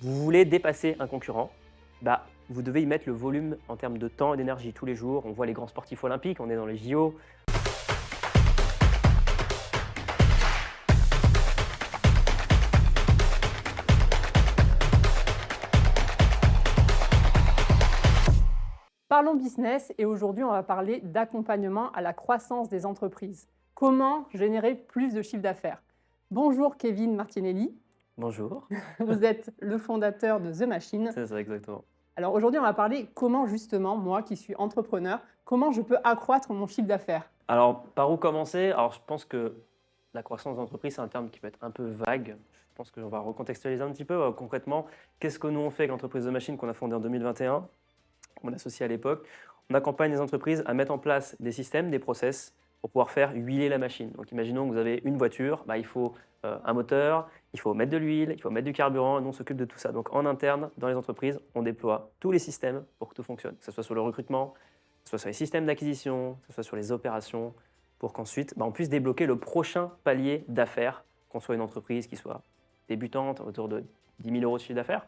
Vous voulez dépasser un concurrent, bah, vous devez y mettre le volume en termes de temps et d'énergie tous les jours. On voit les grands sportifs olympiques, on est dans les JO. Parlons business et aujourd'hui, on va parler d'accompagnement à la croissance des entreprises. Comment générer plus de chiffre d'affaires? Bonjour Kevin Martinelli, Bonjour. vous êtes le fondateur de The Machine. C'est ça, exactement. Alors aujourd'hui, on va parler comment justement, moi qui suis entrepreneur, comment je peux accroître mon chiffre d'affaires? Alors, par où commencer? Alors, je pense que la croissance d'entreprise, c'est un terme qui peut être un peu vague. Je pense qu'on va recontextualiser un petit peu. Concrètement, qu'est-ce que nous on fait avec l'entreprise The Machine qu'on a fondée en 2021, qu'on associe à l'époque? On accompagne les entreprises à mettre en place des systèmes, des process pour pouvoir faire huiler la machine. Donc, imaginons que vous avez une voiture, il faut un moteur, il faut mettre de l'huile, il faut mettre du carburant, et nous on s'occupe de tout ça. Donc, en interne, dans les entreprises, on déploie tous les systèmes pour que tout fonctionne, que ce soit sur le recrutement, que ce soit sur les systèmes d'acquisition, que ce soit sur les opérations, pour qu'ensuite on puisse débloquer le prochain palier d'affaires, qu'on soit une entreprise qui soit débutante, autour de 10 000 euros de chiffre d'affaires,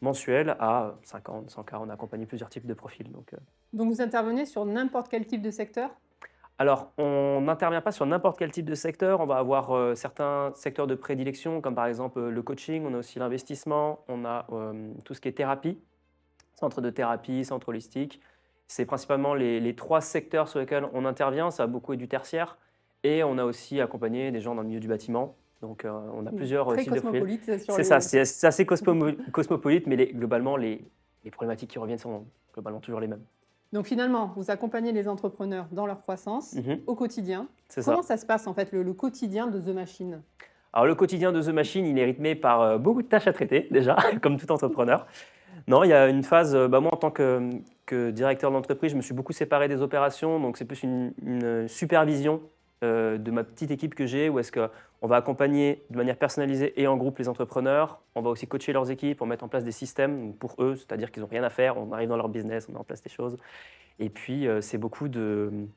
mensuel à 50, 100 cas. On a accompagné plusieurs types de profils. Donc vous intervenez sur n'importe quel type de secteur? Alors, on n'intervient pas sur n'importe quel type de secteur. On va avoir certains secteurs de prédilection, comme par exemple le coaching. On a aussi l'investissement. On a tout ce qui est thérapie, centre de thérapie, centre holistique. C'est principalement les trois secteurs sur lesquels on intervient. Ça a beaucoup du tertiaire. Et on a aussi accompagné des gens dans le milieu du bâtiment. Donc, on a plusieurs Très types de profils. cosmopolite sur C'est les... ça, c'est assez cosmopolite, mais globalement, les problématiques qui reviennent sont globalement toujours les mêmes. Donc finalement, vous accompagnez les entrepreneurs dans leur croissance au quotidien. C'est ça. Comment ça se passe en fait, le quotidien de The Machine? Alors, le quotidien de The Machine, il est rythmé par beaucoup de tâches à traiter, déjà, comme tout entrepreneur. Non, il y a une phase, moi en tant que directeur d'entreprise, je me suis beaucoup séparé des opérations, donc c'est plus une supervision de ma petite équipe que j'ai, où est-ce qu'on va accompagner de manière personnalisée et en groupe les entrepreneurs. On va aussi coacher leurs équipes, on met en place des systèmes pour eux, c'est-à-dire qu'ils n'ont rien à faire, on arrive dans leur business, on met en place des choses. Et puis, c'est beaucoup de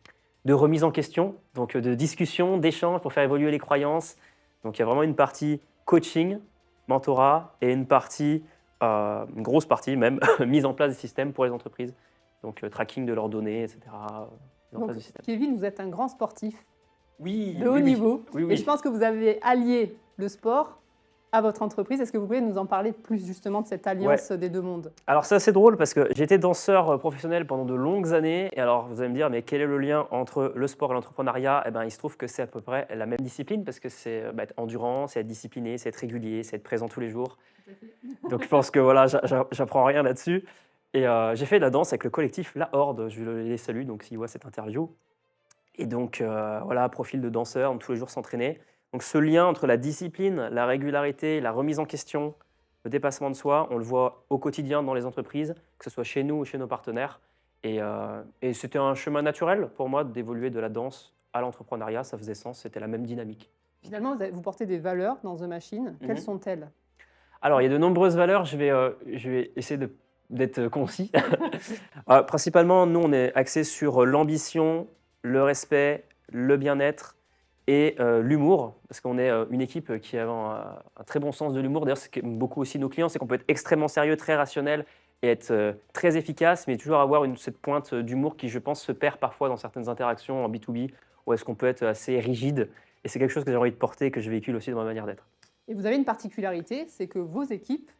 remise en question, donc de discussion, d'échange pour faire évoluer les croyances. Donc, il y a vraiment une partie coaching, mentorat, et une partie, une grosse partie même, mise en place des systèmes pour les entreprises. Donc, tracking de leurs données, etc. Mise en Donc place de systèmes. Kevin, vous êtes un grand sportif Oui, de haut niveau. Oui, Et je pense que vous avez allié le sport à votre entreprise. Est-ce que vous pouvez nous en parler plus justement de cette alliance des deux mondes? Alors, c'est assez drôle parce que j'étais danseur professionnel pendant de longues années. Et alors, vous allez me dire, mais quel est le lien entre le sport et l'entrepreneuriat? Eh bien, il se trouve que c'est à peu près la même discipline parce que c'est être endurant, c'est être discipliné, c'est être régulier, c'est être présent tous les jours. Donc, je pense que voilà, j'apprends rien là-dessus. Et j'ai fait de la danse avec le collectif La Horde. Je les salue, donc s'ils voient cette interview. Et donc, voilà, profil de danseur, tous les jours s'entraîner. Donc, ce lien entre la discipline, la régularité, la remise en question, le dépassement de soi, on le voit au quotidien dans les entreprises, que ce soit chez nous ou chez nos partenaires. Et c'était un chemin naturel pour moi d'évoluer de la danse à l'entrepreneuriat. Ça faisait sens, c'était la même dynamique. Finalement, vous portez des valeurs dans The Machine. Quelles Mhm. sont-elles? Alors, il y a de nombreuses valeurs. Je vais essayer d'être concis. Principalement, nous, on est axé sur l'ambition, le respect, le bien-être et l'humour, parce qu'on est une équipe qui a un très bon sens de l'humour. D'ailleurs, ce qu'aiment beaucoup aussi nos clients, c'est qu'on peut être extrêmement sérieux, très rationnel et être très efficace, mais toujours avoir cette pointe d'humour qui, je pense, se perd parfois dans certaines interactions en B2B, où est-ce qu'on peut être assez rigide. Et c'est quelque chose que j'ai envie de porter, que je véhicule aussi dans ma manière d'être. Et vous avez une particularité, c'est que vos équipes,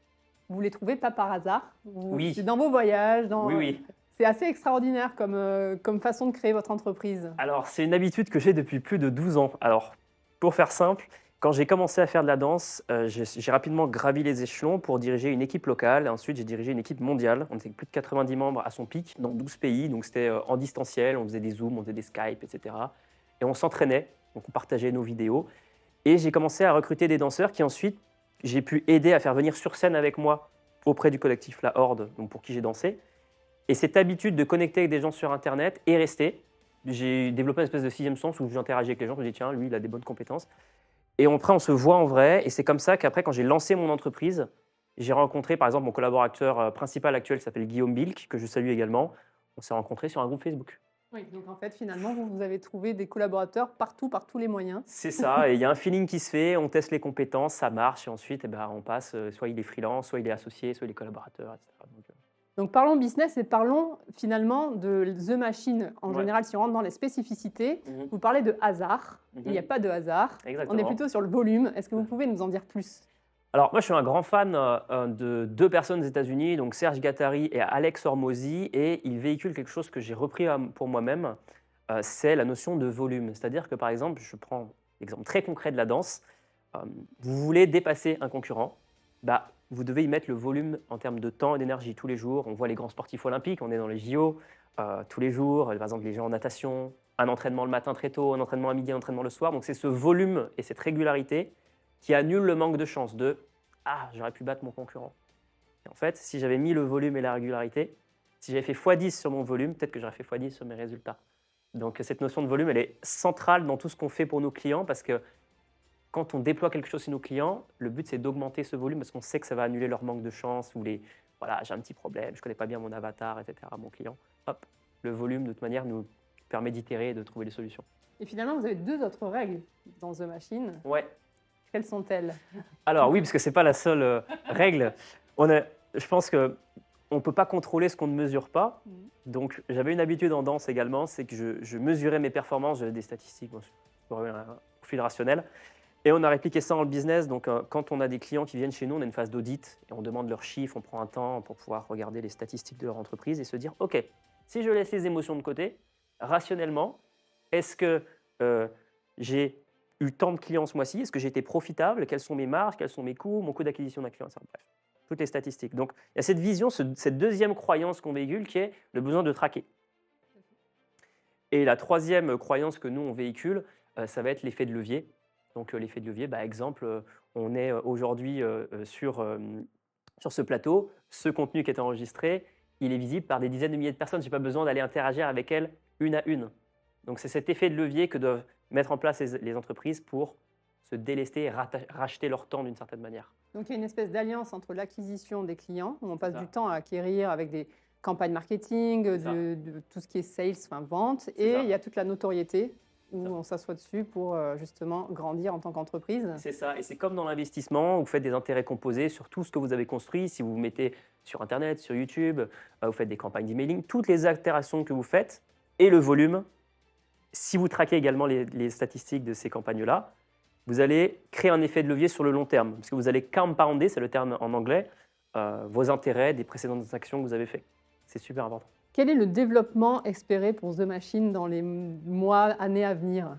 vous les trouvez pas par hasard. Oui. C'est dans vos voyages. Oui. C'est assez extraordinaire comme façon de créer votre entreprise. Alors, c'est une habitude que j'ai depuis plus de 12 ans. Alors, pour faire simple, quand j'ai commencé à faire de la danse, j'ai rapidement gravi les échelons pour diriger une équipe locale. Et ensuite, j'ai dirigé une équipe mondiale. On était plus de 90 membres à son pic, dans 12 pays. Donc, c'était en distanciel. On faisait des Zooms, on faisait des Skype, etc. Et on s'entraînait. Donc, on partageait nos vidéos. Et j'ai commencé à recruter des danseurs qui ensuite, j'ai pu aider à faire venir sur scène avec moi auprès du collectif La Horde, donc pour qui j'ai dansé. Et cette habitude de connecter avec des gens sur Internet est restée. J'ai développé une espèce de sixième sens où j'interagis avec les gens. Je me dis, tiens, lui, il a des bonnes compétences. Et après, on se voit en vrai. Et c'est comme ça qu'après, quand j'ai lancé mon entreprise, j'ai rencontré, par exemple, mon collaborateur principal actuel qui s'appelle Guillaume Bilk, que je salue également. On s'est rencontrés sur un groupe Facebook. Oui, donc en fait, finalement, vous avez trouvé des collaborateurs partout, par tous les moyens. C'est ça, et il y a un feeling qui se fait, on teste les compétences, ça marche, et ensuite, eh ben, on passe, soit il est freelance, soit il est associé, soit il est collaborateur, etc. Donc parlons business et parlons finalement de The Machine. En Ouais. général, si on rentre dans les spécificités, Mhm. vous parlez de hasard. Il n'y a Mhm. pas de hasard. On est Exactement. plutôt sur le volume. Est-ce que vous pouvez nous en dire plus? Alors, moi, je suis un grand fan de deux personnes aux États-Unis, donc Serge Gattari et Alex Hormozy, et ils véhiculent quelque chose que j'ai repris pour moi-même, c'est la notion de volume. C'est-à-dire que, par exemple, je prends l'exemple très concret de la danse, euh, vous voulez dépasser un concurrent, bah, vous devez y mettre le volume en termes de temps et d'énergie tous les jours. On voit les grands sportifs olympiques, on est dans les JO tous les jours, par exemple les gens en natation, un entraînement le matin très tôt, un entraînement à midi, un entraînement le soir. Donc c'est ce volume et cette régularité qui annule le manque de chance de « Ah, j'aurais pu battre mon concurrent ». Et en fait, si j'avais mis le volume et la régularité, si j'avais fait x10 sur mon volume, peut-être que j'aurais fait x10 sur mes résultats. Donc cette notion de volume, elle est centrale dans tout ce qu'on fait pour nos clients parce que quand on déploie quelque chose chez nos clients, le but c'est d'augmenter ce volume parce qu'on sait que ça va annuler leur manque de chance ou les voilà, j'ai un petit problème, je ne connais pas bien mon avatar, etc. Mon client, hop, le volume de toute manière nous permet d'itérer et de trouver des solutions. Et finalement, vous avez deux autres règles dans The Machine. Ouais. Quelles sont-elles? Alors oui, parce que c'est pas la seule règle. Je pense que on peut pas contrôler ce qu'on ne mesure pas. Donc j'avais une habitude en danse également, c'est que je mesurais mes performances, j'avais des statistiques, bon, sur un profil rationnel. Et on a répliqué ça dans le business. Donc, quand on a des clients qui viennent chez nous, on a une phase d'audit et on demande leurs chiffres, on prend un temps pour pouvoir regarder les statistiques de leur entreprise et se dire OK, si je laisse les émotions de côté, rationnellement, est-ce que j'ai eu tant de clients ce mois-ci? Est-ce que j'ai été profitable? Quelles sont mes marges? Quels sont mes coûts? Mon coût d'acquisition d'un client? Bref, toutes les statistiques. Donc, il y a cette vision, cette deuxième croyance qu'on véhicule qui est le besoin de traquer. Et la troisième croyance que nous, on véhicule, ça va être l'effet de levier. Donc l'effet de levier, exemple, on est aujourd'hui sur ce plateau, ce contenu qui est enregistré, il est visible par des dizaines de milliers de personnes, je n'ai pas besoin d'aller interagir avec elles une à une. Donc c'est cet effet de levier que doivent mettre en place les entreprises pour se délester et racheter leur temps d'une certaine manière. Donc il y a une espèce d'alliance entre l'acquisition des clients, où on passe ça. du temps à acquérir avec des campagnes marketing, C'est ça. de tout ce qui est sales, enfin vente, C'est et ça. il y a toute la notoriété où ça. on s'assoit dessus pour justement grandir en tant qu'entreprise. C'est ça, et c'est comme dans l'investissement, vous faites des intérêts composés sur tout ce que vous avez construit. Si vous vous mettez sur Internet, sur YouTube, vous faites des campagnes d'emailing, toutes les interactions que vous faites et le volume, si vous traquez également les statistiques de ces campagnes-là, vous allez créer un effet de levier sur le long terme, parce que vous allez compounder, c'est le terme en anglais, vos intérêts des précédentes actions que vous avez faites. C'est super important. Quel est le développement espéré pour The Machine dans les mois, années à venir?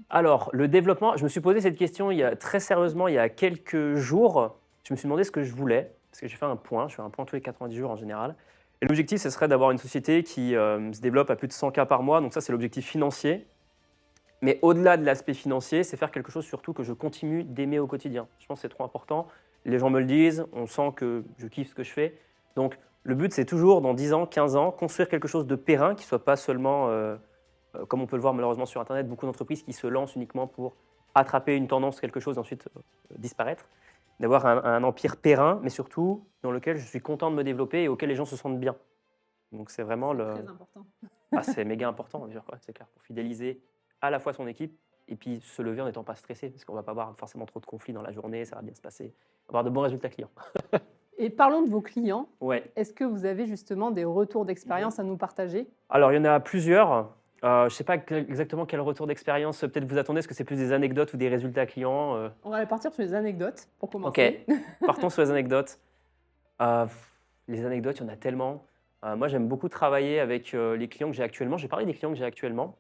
Alors, le développement, je me suis posé cette question très sérieusement il y a quelques jours. Je me suis demandé ce que je voulais, parce que je fais un point tous les 90 jours en général. Et l'objectif, ce serait d'avoir une société qui se développe à plus de 100 cas par mois. Donc ça, c'est l'objectif financier. Mais au-delà de l'aspect financier, c'est faire quelque chose surtout que je continue d'aimer au quotidien. Je pense que c'est trop important. Les gens me le disent, on sent que je kiffe ce que je fais. Donc le but, c'est toujours, dans 10 ans, 15 ans, construire quelque chose de périn qui ne soit pas seulement, comme on peut le voir malheureusement sur Internet, beaucoup d'entreprises qui se lancent uniquement pour attraper une tendance, quelque chose, et ensuite disparaître. D'avoir un empire périn, mais surtout dans lequel je suis content de me développer et auquel les gens se sentent bien. Donc c'est vraiment Très important. c'est méga important, c'est clair, pour fidéliser à la fois son équipe et puis se lever en n'étant pas stressé, parce qu'on ne va pas avoir forcément trop de conflits dans la journée, ça va bien se passer, avoir de bons résultats clients. Et parlons de vos clients. Ouais. Est-ce que vous avez justement des retours d'expérience à nous partager? Alors, il y en a plusieurs. Je ne sais pas exactement quel retour d'expérience peut-être vous attendez, est-ce que c'est plus des anecdotes ou des résultats clients On va partir sur les anecdotes pour commencer. Ok, partons sur les anecdotes. Les anecdotes, il y en a tellement. Moi, j'aime beaucoup travailler avec les clients que j'ai actuellement. J'ai parlé des clients que j'ai actuellement.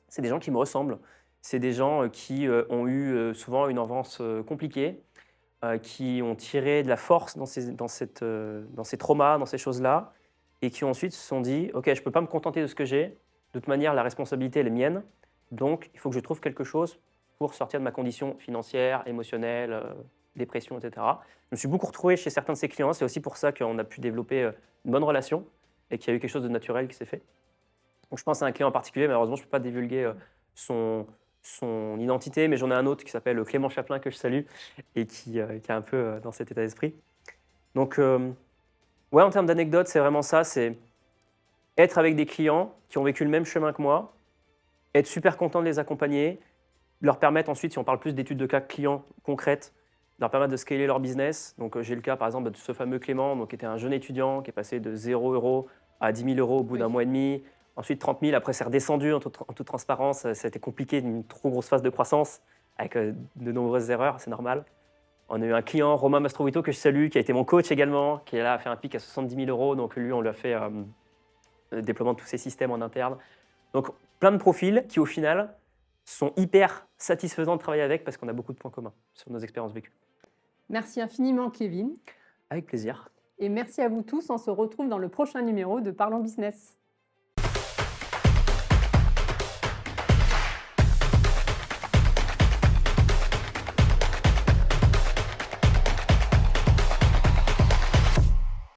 C'est des gens qui me ressemblent. C'est des gens qui ont eu souvent une enfance compliquée, qui ont tiré de la force dans ces traumas, dans ces choses-là, et qui ensuite se sont dit « Ok, je ne peux pas me contenter de ce que j'ai. De toute manière, la responsabilité, elle est mienne. Donc, il faut que je trouve quelque chose pour sortir de ma condition financière, émotionnelle, dépression, etc. » Je me suis beaucoup retrouvé chez certains de ces clients. C'est aussi pour ça qu'on a pu développer une bonne relation et qu'il y a eu quelque chose de naturel qui s'est fait. Donc, je pense à un client en particulier. Malheureusement, je ne peux pas divulguer son identité, mais j'en ai un autre qui s'appelle Clément Chaplin, que je salue, et qui est un peu dans cet état d'esprit. Donc, ouais, en termes d'anecdotes, c'est vraiment ça. C'est être avec des clients qui ont vécu le même chemin que moi, être super content de les accompagner, leur permettre ensuite, si on parle plus d'études de cas clients concrètes, leur permettre de scaler leur business. Donc j'ai le cas par exemple de ce fameux Clément, donc, qui était un jeune étudiant qui est passé de 0 € à 10 000 € au bout d'un Oui. mois et demi. Ensuite 30 000, après c'est redescendu en toute transparence. Ça a été compliqué, une trop grosse phase de croissance avec de nombreuses erreurs, c'est normal. On a eu un client, Romain Mastrovito, que je salue, qui a été mon coach également, qui là a fait un pic à 70 000 €. Donc lui, on lui a fait le déploiement de tous ses systèmes en interne. Donc plein de profils qui au final sont hyper satisfaisants de travailler avec parce qu'on a beaucoup de points communs sur nos expériences vécues. Merci infiniment, Kevin. Avec plaisir. Et merci à vous tous. On se retrouve dans le prochain numéro de Parlons Business.